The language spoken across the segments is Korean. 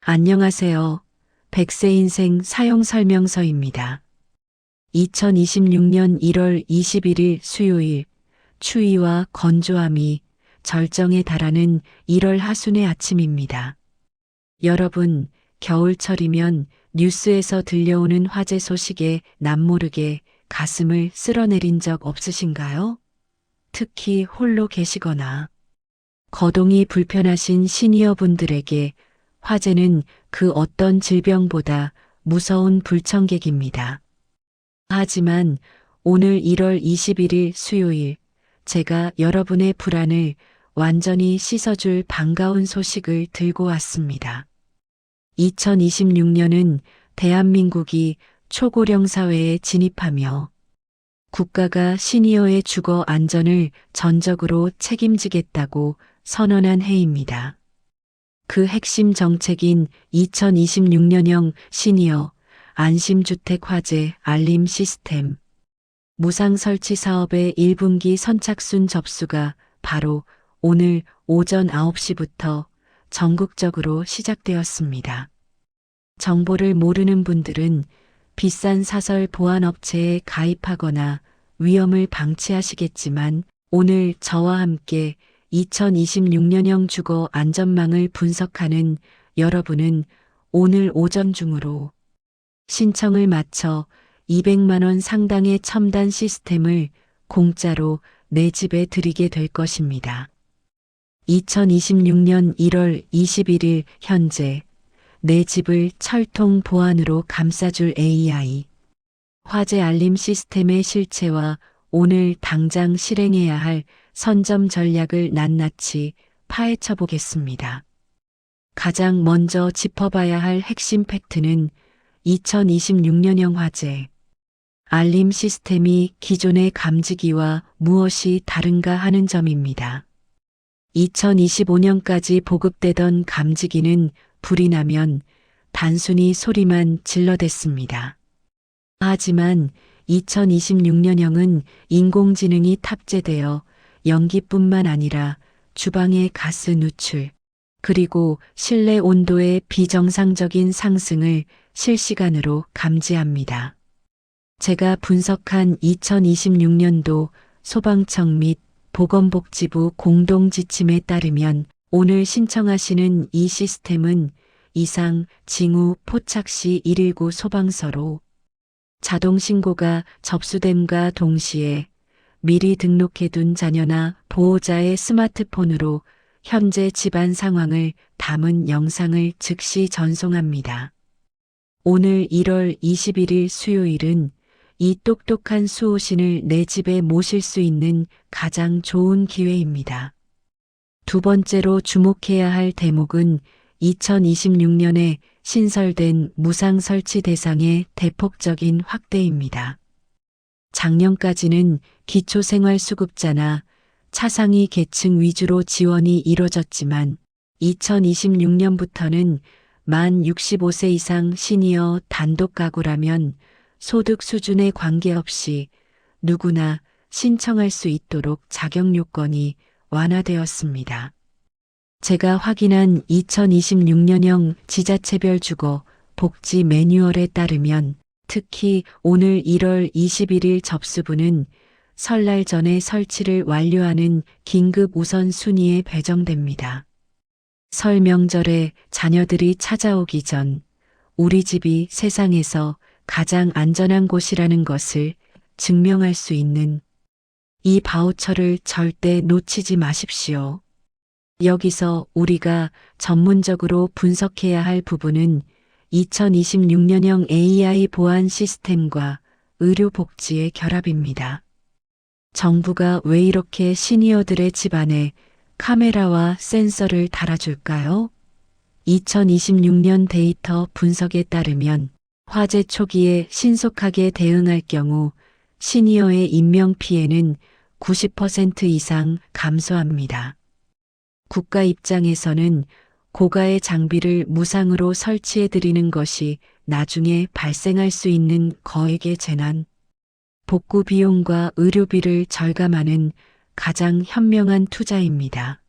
안녕하세요. 백세 인생 사용 설명서입니다. 2026년 1월 21일 수요일, 추위와 건조함이 절정에 달하는 1월 하순의 아침입니다. 여러분, 겨울철이면 뉴스에서 들려오는 화재 소식에 남모르게 가슴을 쓸어내린 적 없으신가요? 특히 홀로 계시거나 거동이 불편하신 시니어분들에게 화재는 그 어떤 질병보다 무서운 불청객입니다. 하지만 오늘 1월 21일 수요일 제가 여러분의 불안을 완전히 씻어줄 반가운 소식을 들고 왔습니다. 2026년은 대한민국이 초고령 사회에 진입하며 국가가 시니어의 주거 안전을 전적으로 책임지겠다고 선언한 해입니다. 그 핵심 정책인 2026년형 시니어 안심주택 화재 알림 시스템 무상 설치 사업의 1분기 선착순 접수가 바로 오늘 오전 9시부터 전국적으로 시작되었습니다. 정보를 모르는 분들은 비싼 사설 보안업체에 가입하거나 위험을 방치하시겠지만 오늘 저와 함께 2026년형 주거 안전망을 분석하는 여러분은 오늘 오전 중으로 신청을 마쳐 200만 원 상당의 첨단 시스템을 공짜로 내 집에 드리게 될 것입니다. 2026년 1월 21일 현재 내 집을 철통 보안으로 감싸줄 AI 화재 알림 시스템의 실체와 오늘 당장 실행해야 할 선점 전략을 낱낱이 파헤쳐 보겠습니다. 가장 먼저 짚어봐야 할 핵심 팩트는 2026년형 화재 알림 시스템이 기존의 감지기와 무엇이 다른가 하는 점입니다. 2025년까지 보급되던 감지기는 불이 나면 단순히 소리만 질러댔습니다. 하지만 2026년형은 인공지능이 탑재되어 연기뿐만 아니라 주방의 가스 누출, 그리고 실내 온도의 비정상적인 상승을 실시간으로 감지합니다. 제가 분석한 2026년도 소방청 및 보건복지부 공동지침에 따르면 오늘 신청하시는 이 시스템은 이상, 징후, 포착 시 119 소방서로 자동 신고가 접수됨과 동시에 미리 등록해둔 자녀나 보호자의 스마트폰으로 현재 집안 상황을 담은 영상을 즉시 전송합니다. 오늘 1월 21일 수요일은 이 똑똑한 수호신을 내 집에 모실 수 있는 가장 좋은 기회입니다. 두 번째로 주목해야 할 대목은 2026년에 신설된 무상 설치 대상의 대폭적인 확대입니다. 작년까지는 기초생활수급자나 차상위 계층 위주로 지원이 이뤄졌지만 2026년부터는 만 65세 이상 시니어 단독 가구라면 소득 수준에 관계없이 누구나 신청할 수 있도록 자격 요건이 완화되었습니다. 제가 확인한 2026년형 지자체별 주거 복지 매뉴얼에 따르면 특히 오늘 1월 21일 접수분은 설날 전에 설치를 완료하는 긴급 우선순위에 배정됩니다. 설 명절에 자녀들이 찾아오기 전 우리 집이 세상에서 가장 안전한 곳이라는 것을 증명할 수 있는 이 바우처를 절대 놓치지 마십시오. 여기서 우리가 전문적으로 분석해야 할 부분은 2026년형 AI 보안 시스템과 의료복지의 결합입니다. 정부가 왜 이렇게 시니어들의 집안에 카메라와 센서를 달아줄까요? 2026년 데이터 분석에 따르면 화재 초기에 신속하게 대응할 경우 시니어의 인명피해는 90% 이상 감소합니다. 국가 입장에서는 고가의 장비를 무상으로 설치해드리는 것이 나중에 발생할 수 있는 거액의 재난, 복구 비용과 의료비를 절감하는 가장 현명한 투자입니다.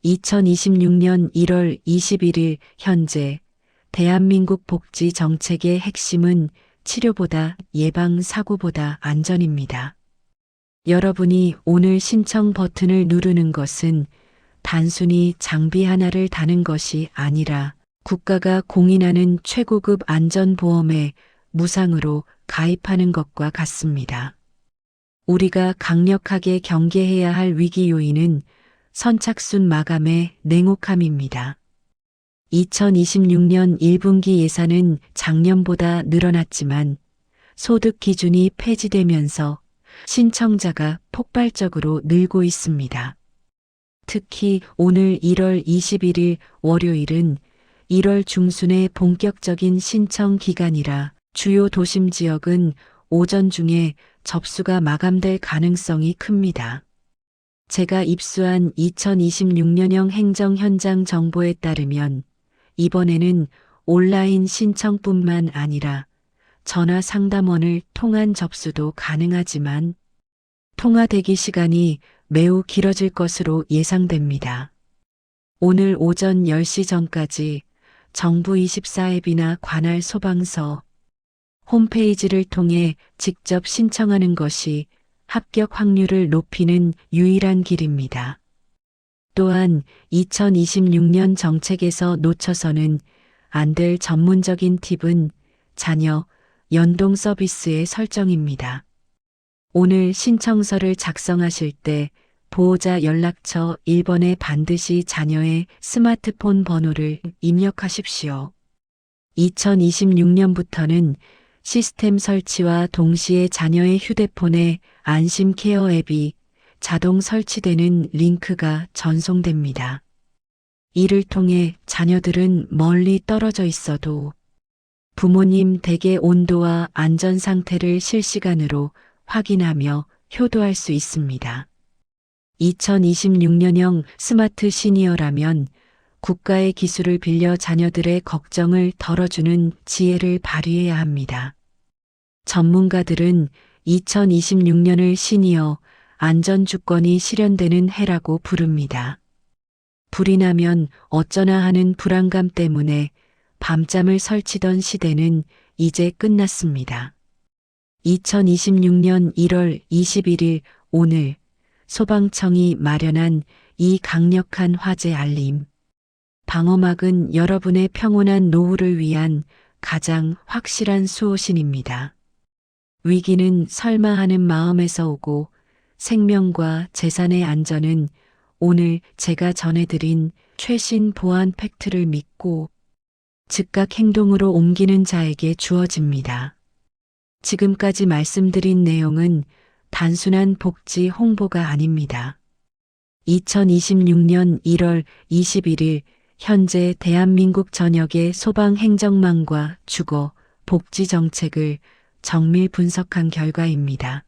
2026년 1월 21일 현재 대한민국 복지 정책의 핵심은 치료보다 예방 사고보다 안전입니다. 여러분이 오늘 신청 버튼을 누르는 것은 단순히 장비 하나를 다는 것이 아니라 국가가 공인하는 최고급 안전보험에 무상으로 가입하는 것과 같습니다. 우리가 강력하게 경계해야 할 위기 요인은 선착순 마감의 냉혹함입니다. 2026년 1분기 예산은 작년보다 늘어났지만 소득 기준이 폐지되면서 신청자가 폭발적으로 늘고 있습니다. 특히 오늘 1월 21일 월요일은 1월 중순의 본격적인 신청 기간이라 주요 도심 지역은 오전 중에 접수가 마감될 가능성이 큽니다. 제가 입수한 2026년형 행정 현장 정보에 따르면 이번에는 온라인 신청뿐만 아니라 전화 상담원을 통한 접수도 가능하지만 통화 대기 시간이 매우 길어질 것으로 예상됩니다. 오늘 오전 10시 전까지 정부24 앱이나 관할 소방서 홈페이지를 통해 직접 신청하는 것이 합격 확률을 높이는 유일한 길입니다. 또한 2026년 정책에서 놓쳐서는 안 될 전문적인 팁은 자녀 연동 서비스의 설정입니다. 오늘 신청서를 작성하실 때 보호자 연락처 1번에 반드시 자녀의 스마트폰 번호를 입력하십시오. 2026년부터는 시스템 설치와 동시에 자녀의 휴대폰에 안심 케어 앱이 자동 설치되는 링크가 전송됩니다. 이를 통해 자녀들은 멀리 떨어져 있어도 부모님 댁의 온도와 안전 상태를 실시간으로 확인하며 효도할 수 있습니다. 2026년형 스마트 시니어라면 국가의 기술을 빌려 자녀들의 걱정을 덜어주는 지혜를 발휘해야 합니다. 전문가들은 2026년을 시니어 안전주권이 실현되는 해라고 부릅니다. 불이 나면 어쩌나 하는 불안감 때문에 밤잠을 설치던 시대는 이제 끝났습니다. 2026년 1월 21일 오늘 소방청이 마련한 이 강력한 화재 알림. 방어막은 여러분의 평온한 노후를 위한 가장 확실한 수호신입니다. 위기는 설마 하는 마음에서 오고 생명과 재산의 안전은 오늘 제가 전해드린 최신 보안 팩트를 믿고 즉각 행동으로 옮기는 자에게 주어집니다. 지금까지 말씀드린 내용은 단순한 복지 홍보가 아닙니다. 2026년 1월 21일 현재 대한민국 전역의 소방 행정망과 주거, 복지 정책을 정밀 분석한 결과입니다.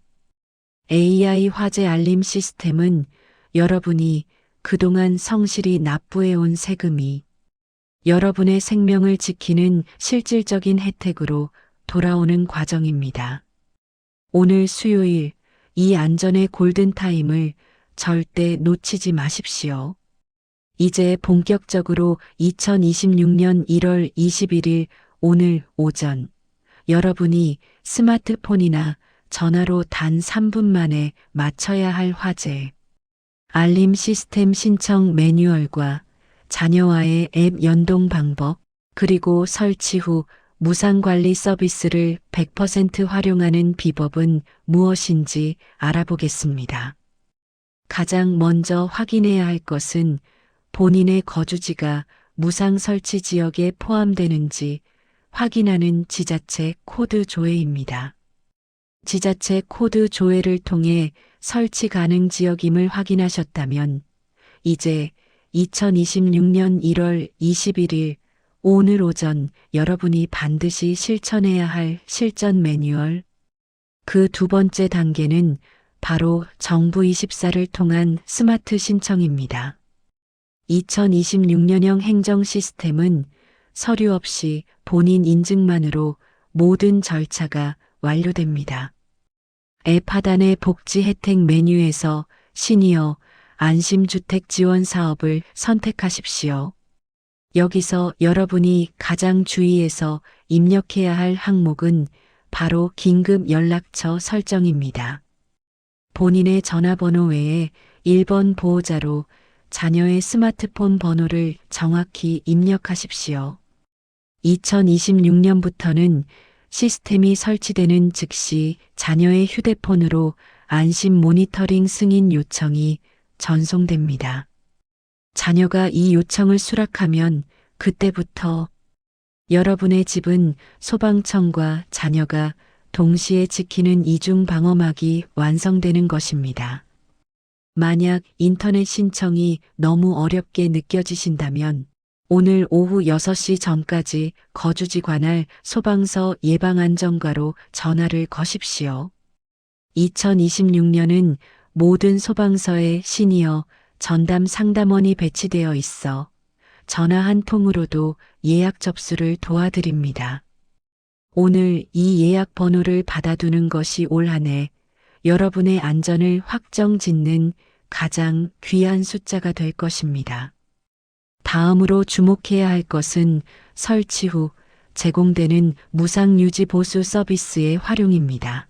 AI 화재 알림 시스템은 여러분이 그동안 성실히 납부해온 세금이 여러분의 생명을 지키는 실질적인 혜택으로 돌아오는 과정입니다. 오늘 수요일 이 안전의 골든타임을 절대 놓치지 마십시오. 이제 본격적으로 2026년 1월 21일 오늘 오전 여러분이 스마트폰이나 전화로 단 3분 만에 맞춰야 할 화재 알림 시스템 신청 매뉴얼과 자녀와의 앱 연동 방법, 그리고 설치 후 무상관리 서비스를 100% 활용하는 비법은 무엇인지 알아보겠습니다. 가장 먼저 확인해야 할 것은 본인의 거주지가 무상 설치 지역에 포함되는지 확인하는 지자체 코드 조회입니다. 지자체 코드 조회를 통해 설치 가능 지역임을 확인하셨다면 이제 2026년 1월 21일 오늘 오전 여러분이 반드시 실천해야 할 실전 매뉴얼. 그 두 번째 단계는 바로 정부24를 통한 스마트 신청입니다. 2026년형 행정 시스템은 서류 없이 본인 인증만으로 모든 절차가 완료됩니다. 앱 하단의 복지 혜택 메뉴에서 시니어 안심주택 지원 사업을 선택하십시오. 여기서 여러분이 가장 주의해서 입력해야 할 항목은 바로 긴급 연락처 설정입니다. 본인의 전화번호 외에 1번 보호자로 자녀의 스마트폰 번호를 정확히 입력하십시오. 2026년부터는 시스템이 설치되는 즉시 자녀의 휴대폰으로 안심 모니터링 승인 요청이 전송됩니다. 자녀가 이 요청을 수락하면 그때부터 여러분의 집은 소방청과 자녀가 동시에 지키는 이중 방어막이 완성되는 것입니다. 만약 인터넷 신청이 너무 어렵게 느껴지신다면 오늘 오후 6시 전까지 거주지 관할 소방서 예방안전과로 전화를 거십시오. 2026년은 모든 소방서에 시니어 전담 상담원이 배치되어 있어 전화 한 통으로도 예약 접수를 도와드립니다. 오늘 이 예약 번호를 받아두는 것이 올 한 해 여러분의 안전을 확정짓는 가장 귀한 숫자가 될 것입니다. 다음으로 주목해야 할 것은 설치 후 제공되는 무상 유지 보수 서비스의 활용입니다.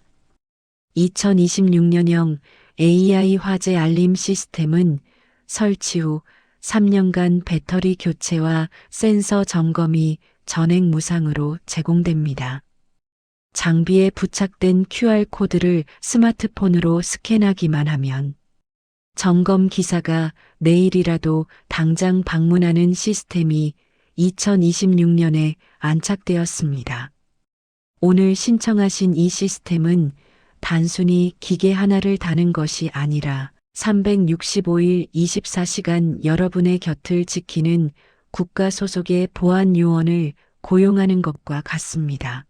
2026년형 AI 화재 알림 시스템은 설치 후 3년간 배터리 교체와 센서 점검이 전액 무상으로 제공됩니다. 장비에 부착된 QR코드를 스마트폰으로 스캔하기만 하면 점검 기사가 내일이라도 당장 방문하는 시스템이 2026년에 안착되었습니다. 오늘 신청하신 이 시스템은 단순히 기계 하나를 다는 것이 아니라 365일 24시간 여러분의 곁을 지키는 국가 소속의 보안 요원을 고용하는 것과 같습니다.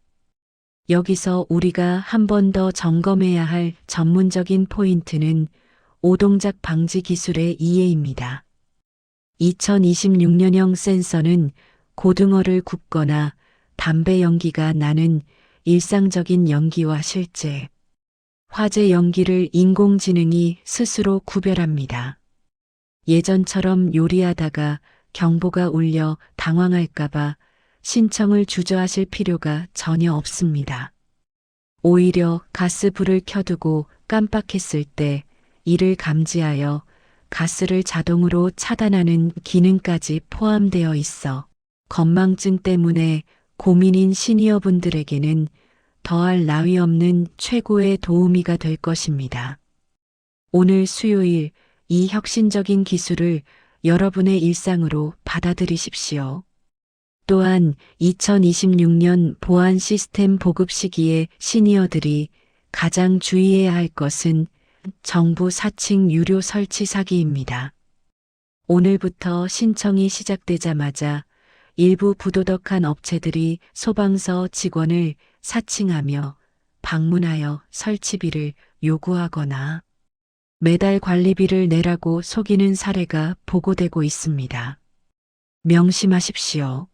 여기서 우리가 한 번 더 점검해야 할 전문적인 포인트는 오동작 방지 기술의 이해입니다. 2026년형 센서는 고등어를 굽거나 담배 연기가 나는 일상적인 연기와 실제 화재 연기를 인공지능이 스스로 구별합니다. 예전처럼 요리하다가 경보가 울려 당황할까봐 신청을 주저하실 필요가 전혀 없습니다. 오히려 가스불을 켜두고 깜빡했을 때 이를 감지하여 가스를 자동으로 차단하는 기능까지 포함되어 있어 건망증 때문에 고민인 시니어분들에게는 더할 나위 없는 최고의 도우미가 될 것입니다. 오늘 수요일 이 혁신적인 기술을 여러분의 일상으로 받아들이십시오. 또한 2026년 보안 시스템 보급 시기에 시니어들이 가장 주의해야 할 것은 정부 4층 유료 설치 사기입니다. 오늘부터 신청이 시작되자마자 일부 부도덕한 업체들이 소방서 직원을 사칭하며 방문하여 설치비를 요구하거나 매달 관리비를 내라고 속이는 사례가 보고되고 있습니다. 명심하십시오.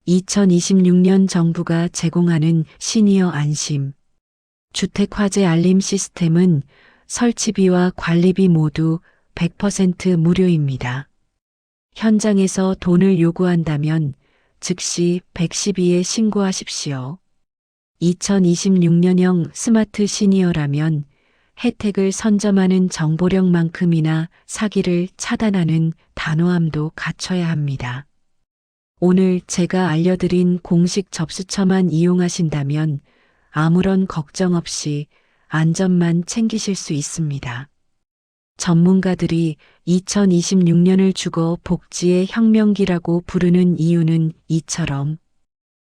2026년 정부가 제공하는 시니어 안심 주택 화재 알림 시스템은 설치비와 관리비 모두 100% 무료입니다. 현장에서 돈을 요구한다면 즉시 112에 신고하십시오. 2026년형 스마트 시니어라면 혜택을 선점하는 정보력만큼이나 사기를 차단하는 단호함도 갖춰야 합니다. 오늘 제가 알려드린 공식 접수처만 이용하신다면 아무런 걱정 없이 안전만 챙기실 수 있습니다. 전문가들이 2026년을 주거 복지의 혁명기라고 부르는 이유는 이처럼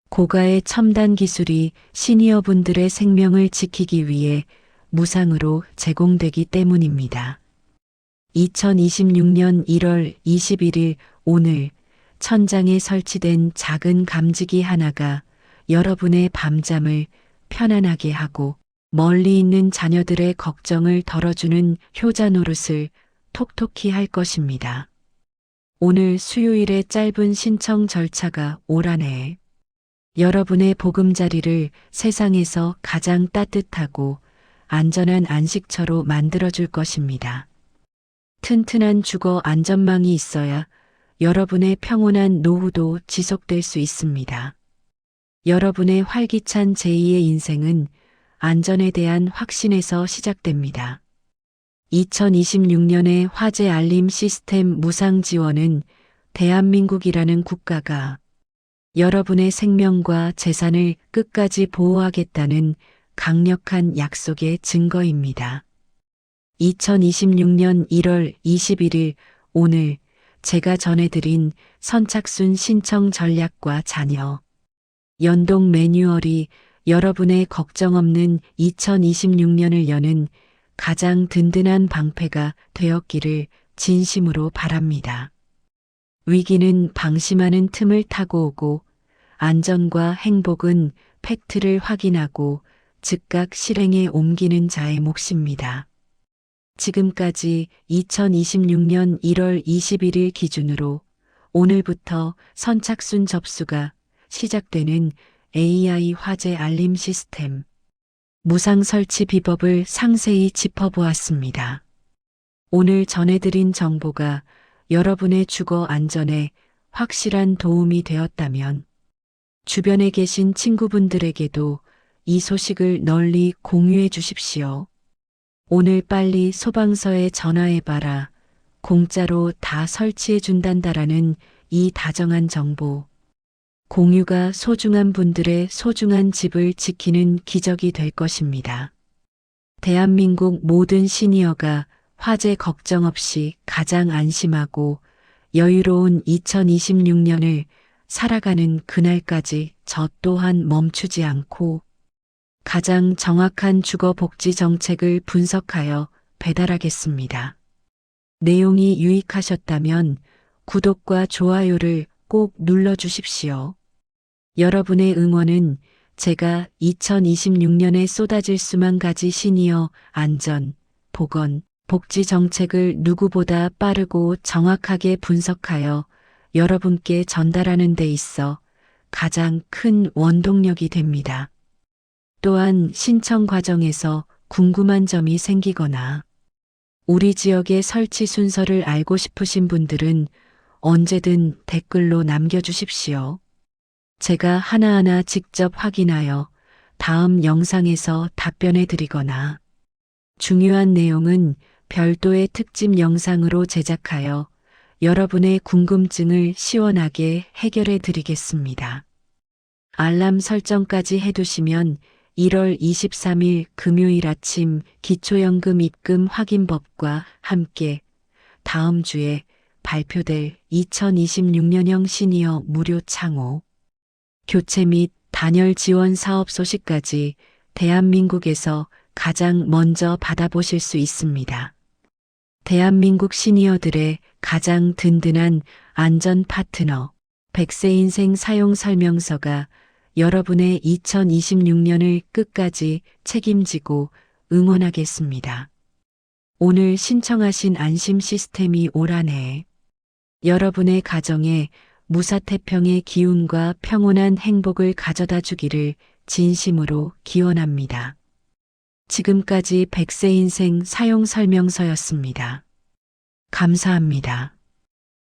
고가의 첨단 기술이 시니어분들의 생명을 지키기 위해 무상으로 제공되기 때문입니다. 2026년 1월 21일 오늘 천장에 설치된 작은 감지기 하나가 여러분의 밤잠을 편안하게 하고 멀리 있는 자녀들의 걱정을 덜어주는 효자 노릇을 톡톡히 할 것입니다. 오늘 수요일의 짧은 신청 절차가 올 한 해 여러분의 보금자리를 세상에서 가장 따뜻하고 안전한 안식처로 만들어줄 것입니다. 튼튼한 주거 안전망이 있어야 여러분의 평온한 노후도 지속될 수 있습니다. 여러분의 활기찬 제2의 인생은 안전에 대한 확신에서 시작됩니다. 2026년의 화재 알림 시스템 무상 지원은 대한민국이라는 국가가 여러분의 생명과 재산을 끝까지 보호하겠다는 강력한 약속의 증거입니다. 2026년 1월 21일 오늘 제가 전해드린 선착순 신청 전략과 자녀 연동 매뉴얼이 여러분의 걱정 없는 2026년을 여는 가장 든든한 방패가 되었기를 진심으로 바랍니다. 위기는 방심하는 틈을 타고 오고 안전과 행복은 팩트를 확인하고 즉각 실행에 옮기는 자의 몫입니다. 지금까지 2026년 1월 21일 기준으로 오늘부터 선착순 접수가 시작되는 AI 화재 알림 시스템 무상 설치 비법을 상세히 짚어보았습니다. 오늘 전해드린 정보가 여러분의 주거 안전에 확실한 도움이 되었다면 주변에 계신 친구분들에게도 이 소식을 널리 공유해 주십시오. 오늘 빨리 소방서에 전화해봐라. 공짜로 다 설치해 준단다라는 이 다정한 정보. 공유가 소중한 분들의 소중한 집을 지키는 기적이 될 것입니다. 대한민국 모든 시니어가 화재 걱정 없이 가장 안심하고 여유로운 2026년을 살아가는 그날까지 저 또한 멈추지 않고 가장 정확한 주거 복지 정책을 분석하여 배달하겠습니다. 내용이 유익하셨다면 구독과 좋아요를 꼭 눌러주십시오. 여러분의 응원은 제가 2026년에 쏟아질 수만 가지 시니어 안전, 보건, 복지 정책을 누구보다 빠르고 정확하게 분석하여 여러분께 전달하는 데 있어 가장 큰 원동력이 됩니다. 또한 신청 과정에서 궁금한 점이 생기거나 우리 지역의 설치 순서를 알고 싶으신 분들은 언제든 댓글로 남겨주십시오. 제가 하나하나 직접 확인하여 다음 영상에서 답변해 드리거나 중요한 내용은 별도의 특집 영상으로 제작하여 여러분의 궁금증을 시원하게 해결해 드리겠습니다. 알람 설정까지 해두시면 1월 23일 금요일 아침 기초연금 입금 확인법과 함께 다음 주에 발표될 2026년형 시니어 무료 창호, 교체 및 단열 지원 사업 소식까지 대한민국에서 가장 먼저 받아보실 수 있습니다. 대한민국 시니어들의 가장 든든한 안전 파트너 100세 인생 사용 설명서가 여러분의 2026년을 끝까지 책임지고 응원하겠습니다. 오늘 신청하신 안심 시스템이 올 한 해 여러분의 가정에 무사태평의 기운과 평온한 행복을 가져다 주기를 진심으로 기원합니다. 지금까지 100세 인생 사용 설명서였습니다. 감사합니다.